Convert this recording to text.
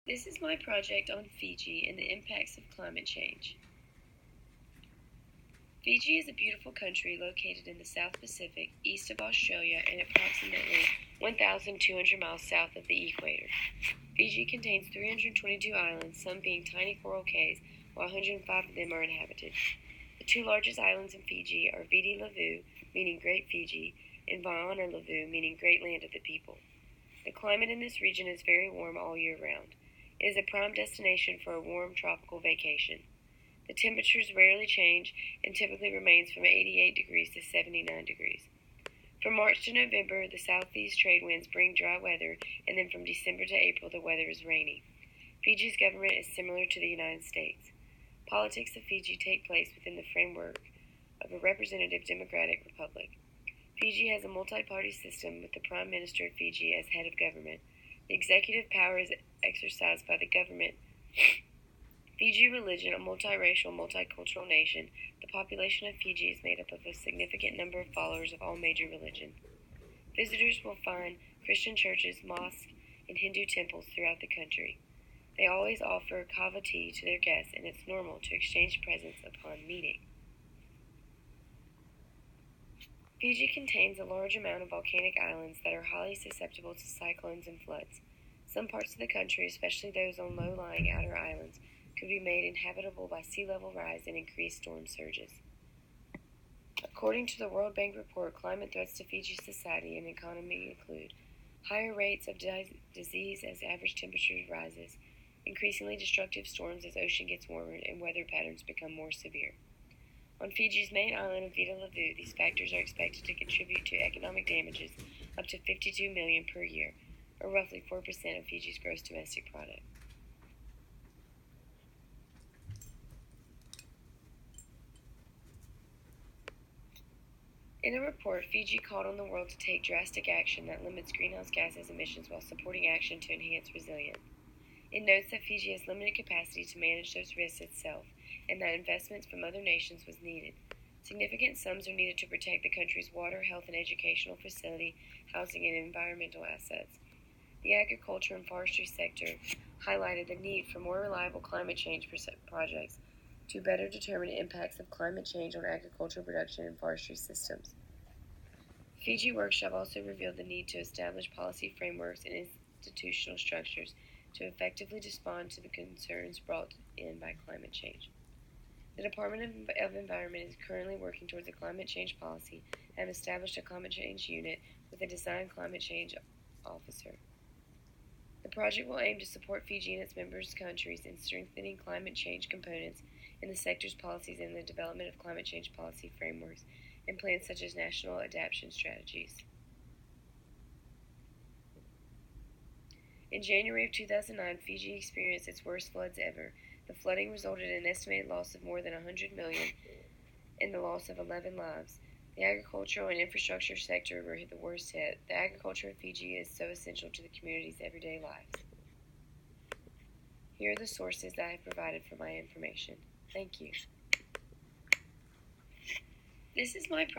This is my project on Fiji and the impacts of climate change. Fiji is a beautiful country located in the South Pacific, east of Australia, and approximately 1,200 miles south of the equator. Fiji contains 322 islands, some being tiny coral cays, while 105 of them are inhabited. The two largest islands in Fiji are Viti Levu, meaning Great Fiji, and Vaana Levu, meaning Great Land of the People. The climate in this region is very warm all year round. It is a prime destination for a warm tropical vacation. The temperatures rarely change and typically remains from 88 degrees to 79 degrees. From March to November, the southeast trade winds bring dry weather, and then from December to April, the weather is rainy. Fiji's government is similar to the United States. Politics of Fiji take place within the framework of a representative democratic republic. Fiji has a multi-party system with the Prime Minister of Fiji as head of government. The executive power is exercised by the government. Fiji religion, a multiracial, multicultural nation, the population of Fiji is made up of a significant number of followers of all major religions. Visitors will find Christian churches, mosques, and Hindu temples throughout the country. They always offer kava tea to their guests, and it's normal to exchange presents upon meeting. Fiji contains a large amount of volcanic islands that are highly susceptible to cyclones and floods. Some parts of the country, especially those on low-lying outer islands, could be made inhabitable by sea level rise and increased storm surges. According to the World Bank report, climate threats to Fiji's society and economy include higher rates of disease as average temperature rises, increasingly destructive storms as ocean gets warmer, and weather patterns become more severe. On Fiji's main island of Viti Levu, these factors are expected to contribute to economic damages up to $52 million per year, or roughly 4% of Fiji's gross domestic product. In a report, Fiji called on the world to take drastic action that limits greenhouse gases emissions while supporting action to enhance resilience. It notes that Fiji has limited capacity to manage those risks itself, and that investments from other nations was needed. Significant sums are needed to protect the country's water, health, and educational facility, housing, and environmental assets. The agriculture and forestry sector highlighted the need for more reliable climate change projects to better determine impacts of climate change on agricultural production and forestry systems. Fiji Workshop also revealed the need to establish policy frameworks and institutional structures to effectively respond to the concerns brought in by climate change. The Department of Environment is currently working towards a climate change policy and established a climate change unit with a design climate change officer. The project will aim to support Fiji and its member countries in strengthening climate change components in the sector's policies and the development of climate change policy frameworks and plans such as national adaptation strategies. In January of 2009, Fiji experienced its worst floods ever. The flooding resulted in an estimated loss of more than $100 million and the loss of 11 lives. The agricultural and infrastructure sector were the worst hit. The agriculture of Fiji is so essential to the community's everyday lives. Here are the sources that I have provided for my information. Thank you. This is my